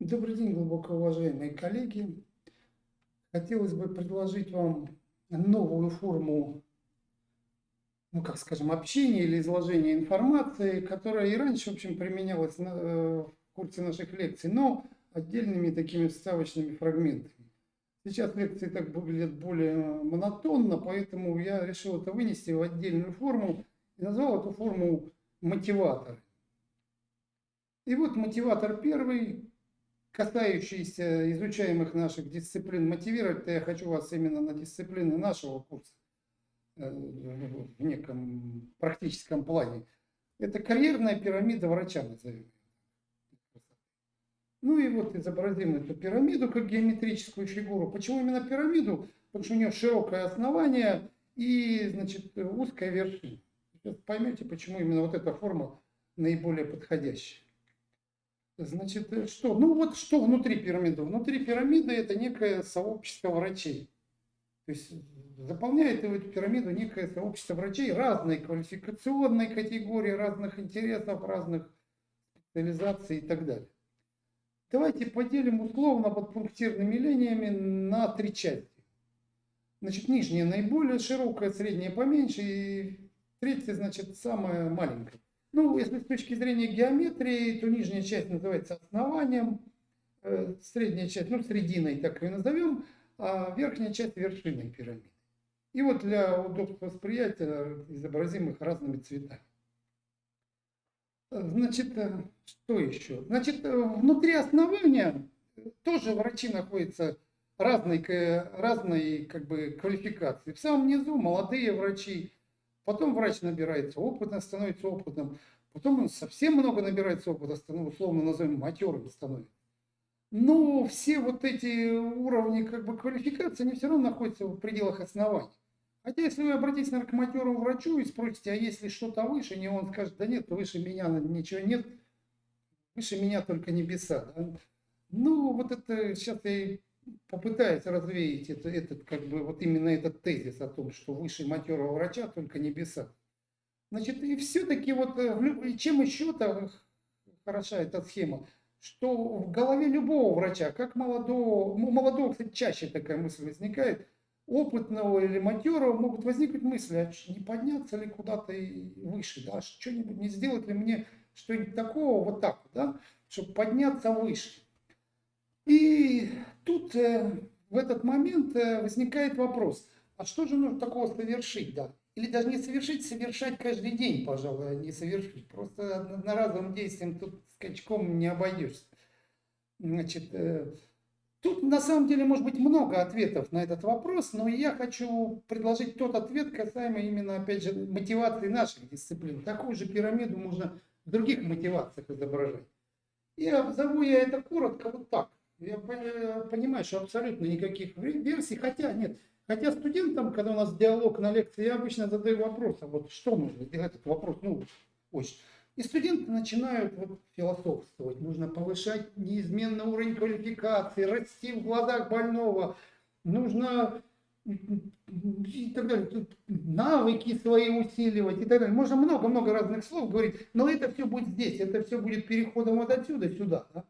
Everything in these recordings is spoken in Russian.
Добрый день, глубоко уважаемые коллеги. Хотелось бы предложить вам новую форму, ну, как скажем, общения или изложения информации, которая и раньше, в общем, применялась в курсе наших лекций, но отдельными такими вставочными фрагментами. Сейчас лекции так выглядят более монотонно, поэтому я решил это вынести в отдельную форму и назвал эту форму мотиватор. И вот мотиватор первый, касающийся изучаемых наших дисциплин. Мотивировать-то я хочу вас именно на дисциплины нашего курса в неком практическом плане. Это карьерная пирамида врача, назовем. Ну и вот изобразим эту пирамиду как геометрическую фигуру. Почему именно пирамиду? Потому что у нее широкое основание и, значит, узкая вершина. Сейчас поймете, почему именно вот эта форма наиболее подходящая. Значит, что? Ну вот что внутри пирамиды? Внутри пирамиды это некое сообщество врачей. То есть заполняет эту пирамиду некое сообщество врачей разной квалификационной категории, разных интересов, разных специализаций и так далее. Давайте поделим условно под пунктирными линиями на три части. Значит, нижняя наиболее широкая, средняя поменьше и третья, значит, самая маленькая. Ну, если с точки зрения геометрии, то нижняя часть называется основанием, средняя часть, ну, срединой так ее назовем, а верхняя часть вершиной пирамиды. И вот для удобства восприятия изобразим их разными цветами. Значит, что еще? Значит, внутри основания тоже врачи находятся разной как бы, квалификации. В самом низу молодые врачи, потом врач набирается опытно, становится опытным, потом он совсем много набирается опыта, условно назовем матерым становится. Но все вот эти уровни как бы, квалификации, они все равно находятся в пределах основания. Хотя, если вы обратитесь, наверное, к матерому врачу и спросите, а если что-то выше, не он скажет, да нет, выше меня ничего нет, выше меня только небеса. Да? Ну, вот это сейчас я попытаюсь развеять этот, как бы, вот именно этот тезис о том, что выше матерого врача только небеса. Значит, и все-таки вот чем еще-то хороша эта схема, что в голове любого врача, как молодого, кстати, чаще такая мысль возникает, опытного или матерого могут возникнуть мысли, а не подняться ли куда-то выше, да, что-нибудь не сделать ли мне что-нибудь такого вот так, да, чтобы подняться выше. И тут в этот момент возникает вопрос, а что же нужно такого совершить, да? Или даже не совершить, совершать каждый день, пожалуй, а не совершить. Просто одноразовым действием тут скачком не обойдешься. Значит, тут на самом деле может быть много ответов на этот вопрос, но я хочу предложить тот ответ, касаемо именно, опять же, мотивации наших дисциплин. Такую же пирамиду можно в других мотивациях изображать. И обзову я это коротко вот так. Я понимаю, что абсолютно никаких версий, хотя нет. Хотя студентам, когда у нас диалог на лекции, я обычно задаю вопрос, а вот что нужно сделать, этот вопрос, ну, очень. И студенты начинают вот философствовать, нужно повышать неизменно уровень квалификации, расти в глазах больного, нужно и так далее, тут навыки свои усиливать и так далее. Можно много-много разных слов говорить, но это все будет здесь, это все будет переходом вот отсюда сюда. Да?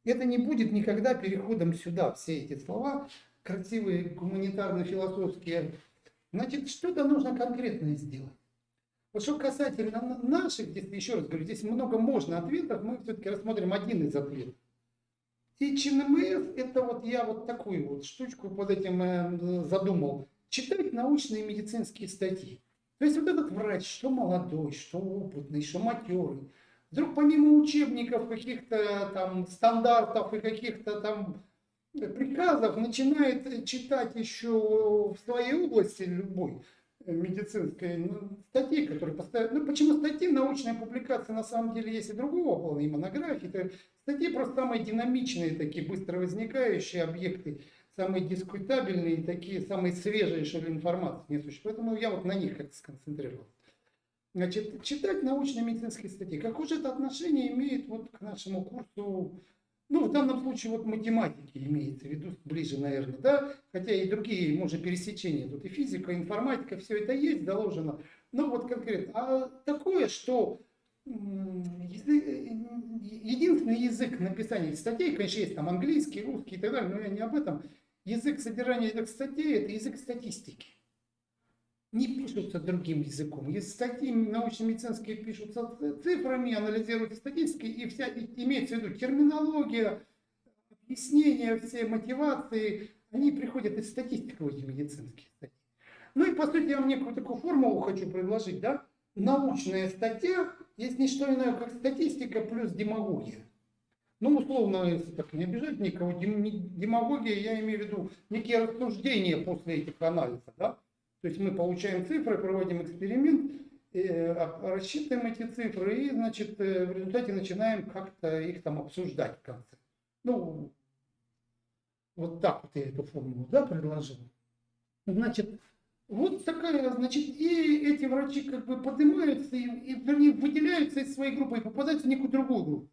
Это не будет никогда переходом сюда, все эти слова красивые, гуманитарно-философские. Значит, что-то нужно конкретное сделать. Вот что касательно наших, здесь, еще раз говорю, здесь много можно ответов, мы все-таки рассмотрим один из ответов. И ЧНМС, это вот я вот такую вот штучку под этим задумал. Читать научные медицинские статьи. То есть вот этот врач, что молодой, что опытный, что матерый, вдруг помимо учебников, каких-то там стандартов и каких-то там приказов начинает читать еще в своей области любой медицинской статьи, которые постоянно... Ну, почему статьи, научная публикация на самом деле есть и другого плана, и монографии. Это статьи просто самые динамичные, такие быстро возникающие объекты, самые дискутабельные, такие самые свежейшие информации несущие. Поэтому я вот на них как-то сконцентрировался. Значит, читать научные медицинские статьи. Какое же это отношение имеет вот к нашему курсу? Ну, в данном случае вот математики имеется в виду ближе, наверное, да, хотя и другие, может, пересечения, тут и физика, и информатика, все это есть заложено, но вот конкретно. А такое, что единственный язык написания статей, конечно, есть там английский, русский и так далее, но я не об этом. Язык содержания этих статей – это язык статистики. Не пишутся другим языком. Есть статьи научно-медицинские пишутся цифрами, анализируются статистикой, и вся имеется в виду терминология, объяснения, все мотивации, они приходят из статистики в эти медицинские статьи. Ну и по сути я вам некую такую формулу хочу предложить, да? Научная статья есть не что иное, как статистика плюс демагогия. Ну, условно, если так не обижать никого, демагогия, я имею в виду некие рассуждения после этих анализов, да? То есть мы получаем цифры, проводим эксперимент, рассчитываем эти цифры и, значит, в результате начинаем как-то их там обсуждать в конце. Ну, вот так вот я эту формулу, да, предложил. Значит, вот такая, значит, и эти врачи как бы поднимаются, вернее, выделяются из своей группы и попадают в некую другую группу.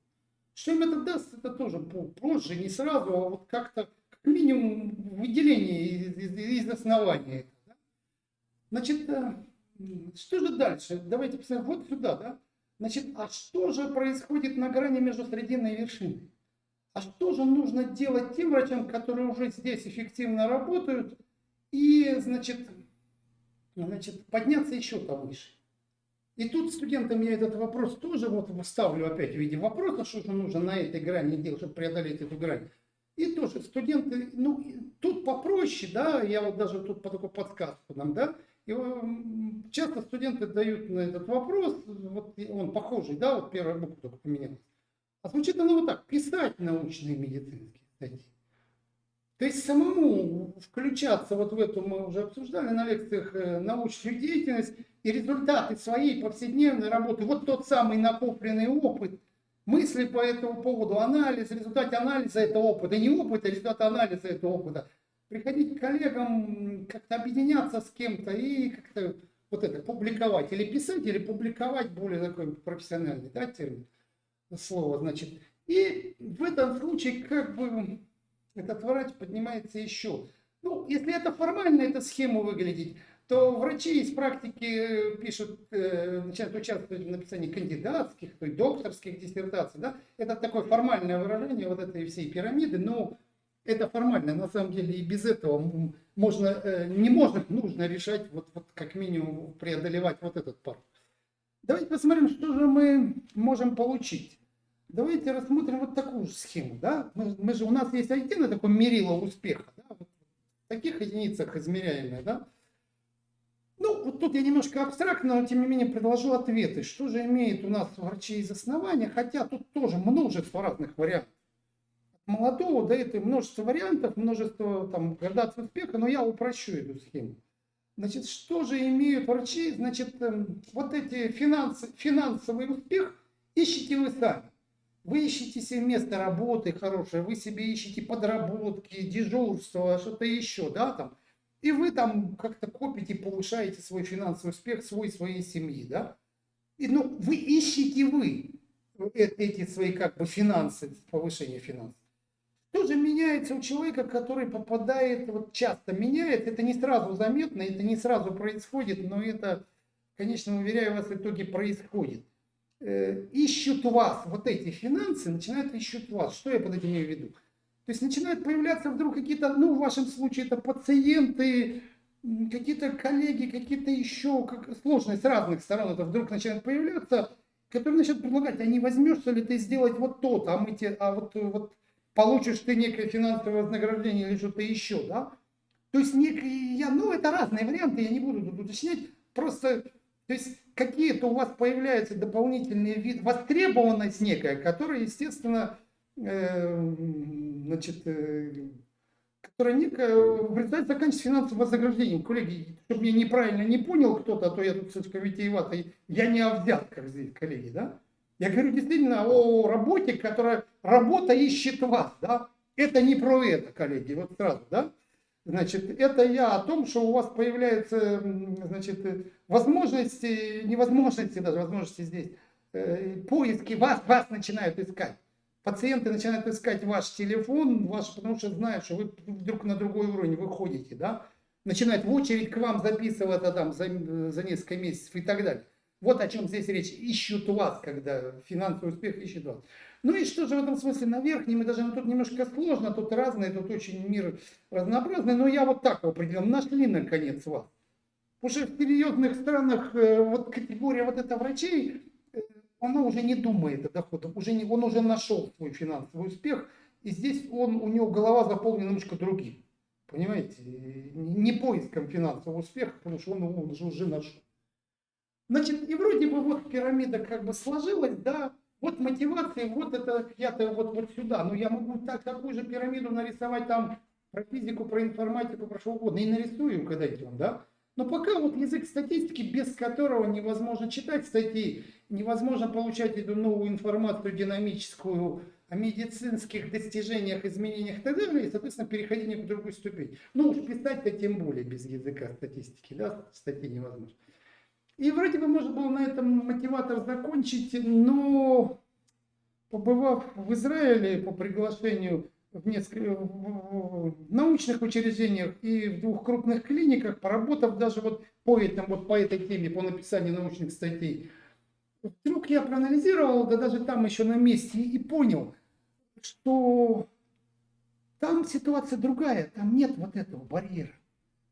Что им это даст, это тоже позже, не сразу, а вот как-то, как минимум, выделение из основания. Значит, что же дальше? Давайте посмотрим вот сюда, да? Значит, а что же происходит на грани между срединой и вершиной? А что же нужно делать тем врачам, которые уже здесь эффективно работают, и, значит, подняться еще-то выше? И тут студентам я этот вопрос тоже вот ставлю опять в виде вопроса, что же нужно на этой грани делать, чтобы преодолеть эту грань. И тоже студенты, ну, тут попроще, да, я вот даже тут по такой подсказку нам, да, и часто студенты дают на этот вопрос, вот он похожий, да, вот первая буква только поменялась. А звучит оно вот так: писать научные медицинские статьи. То есть самому включаться вот в эту, мы уже обсуждали на лекциях, научную деятельность и результаты своей повседневной работы, вот тот самый накопленный опыт, мысли по этому поводу, анализ, результат анализа этого опыта, не опыта, а результат анализа этого опыта. Приходить к коллегам, как-то объединяться с кем-то и как-то вот это публиковать, или писать, или публиковать, более такой профессиональный, да, термин, слово, значит. И в этом случае как бы этот врач поднимается еще. Ну, если это формально, эта схема выглядит, то врачи из практики пишут, начинают участвовать в написании кандидатских, то есть докторских диссертаций. Да? Это такое формальное выражение вот этой всей пирамиды, но это формально. На самом деле и без этого можно, не можно, нужно решать, вот как минимум преодолевать вот этот порог. Давайте посмотрим, что же мы можем получить. Давайте рассмотрим вот такую же схему. Да? Мы же, у нас есть отдельно такое мерило успеха. Да? Вот в таких единицах измеряемое. Да? Ну, вот тут я немножко абстрактно, но тем не менее предложу ответы. Что же имеет у нас врачи из основания, хотя тут тоже множество разных вариантов. От молодого до этого множество вариантов, множество там градаций успеха, но я упрощу эту схему. Значит, что же имеют врачи? Значит, вот эти финансовый успех ищете вы сами. Вы ищете себе место работы хорошее, вы себе ищете подработки, дежурство, что-то еще, да, там. И вы там как-то копите, повышаете свой финансовый успех, своей семьи, да. И, ну, вы ищете эти свои как бы финансы, повышение финансов. Что же меняется у человека, который попадает, вот часто меняется, это не сразу заметно, это не сразу происходит, но это, конечно, уверяю вас, в итоге происходит. Ищут вас, вот эти финансы, начинают ищут вас. Что я под этим имею в виду? То есть начинают появляться вдруг какие-то, ну, в вашем случае это пациенты, какие-то коллеги, какие-то еще сложные с разных сторон, это вдруг начинают появляться, которые начинают предлагать: а не возьмешься ли ты сделать вот то-то, вот получишь ты некое финансовое вознаграждение или что-то еще, да? То есть ну, это разные варианты, я не буду тут уточнять, просто, то есть какие-то у вас появляются дополнительные виды, востребованность некая, которая, естественно, которая некая в результате заканчивается финансовым вознаграждением. Коллеги, чтобы меня неправильно не понял кто-то, а то я тут слишком витиеватый, я не о взятках здесь, коллеги, да? Я говорю действительно о работе, работа ищет вас, да? Это не про это, коллеги, вот сразу, да? Значит, это я о том, что у вас появляются, значит, возможности, невозможности даже, возможности здесь, поиски, вас начинают искать. Пациенты начинают искать ваш телефон, потому что знают, что вы вдруг на другой уровень выходите, да? Начинают в очередь к вам записываться там за несколько месяцев и так далее. Вот о чем здесь речь. Ищут вас, когда финансовый успех ищет вас. Ну и что же в этом смысле на верхнем этаже? Тут немножко сложно, тут разное, тут очень мир разнообразный. Но я вот так определил. Нашли наконец вас. Уже в серьезных странах вот категория вот эта врачей, она уже не думает о доходах, он уже нашел свой финансовый успех, и здесь у него голова заполнена немножко другим. Понимаете? Не поиском финансового успеха, потому что он уже нашел. Значит, и вроде бы вот пирамида как бы сложилась, да, вот мотивация, вот это я-то вот сюда. Но я могу такую же пирамиду нарисовать там про физику, про информатику, про что угодно. И нарисую, когда идем, да. Но пока вот язык статистики, без которого невозможно читать статьи, невозможно получать эту новую информацию динамическую о медицинских достижениях, изменениях и так далее, и, соответственно, переходить в другую ступень. Ну уж писать-то тем более без языка статистики, да, статьи невозможно. И вроде бы можно было на этом мотиватор закончить, но побывав в Израиле по приглашению в научных учреждениях и в 2 крупных клиниках, поработав даже вот по этой теме, по написанию научных статей, вдруг я проанализировал, да даже там еще на месте, и понял, что там ситуация другая, там нет вот этого барьера,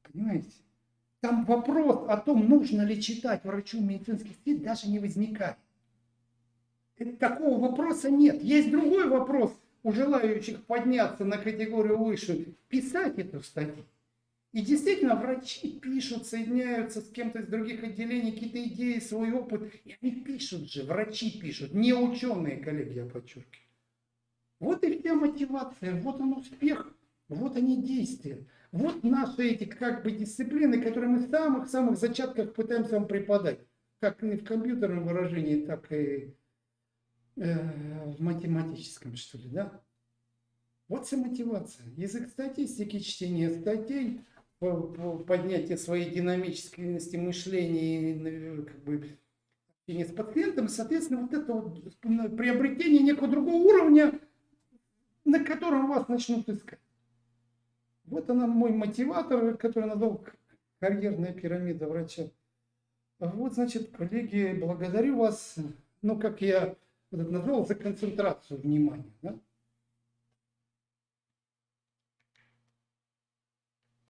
понимаете? Там вопрос о том, нужно ли читать врачу медицинский стиль, даже не возникает. Такого вопроса нет. Есть другой вопрос у желающих подняться на категорию выше, писать эту статью. И действительно, врачи пишут, соединяются с кем-то из других отделений, какие-то идеи, свой опыт. И они пишут же, врачи пишут, не ученые, коллеги, я подчеркиваю. Вот и вся мотивация, вот он успех, вот они действия. Вот наши эти как бы дисциплины, которые мы в самых-самых зачатках пытаемся вам преподать. Как и в компьютерном выражении, так и в математическом, что ли, да? Вот вся мотивация. Язык статистики, чтение статей, поднятие своей динамическости мышления, как бы общение с пациентом, соответственно, вот это вот приобретение некого другого уровня, на котором вас начнут искать. Вот она мой мотиватор, который назвал карьерная пирамида врача. Вот, значит, коллеги, благодарю вас, ну, как я назвал, за концентрацию внимания. Да?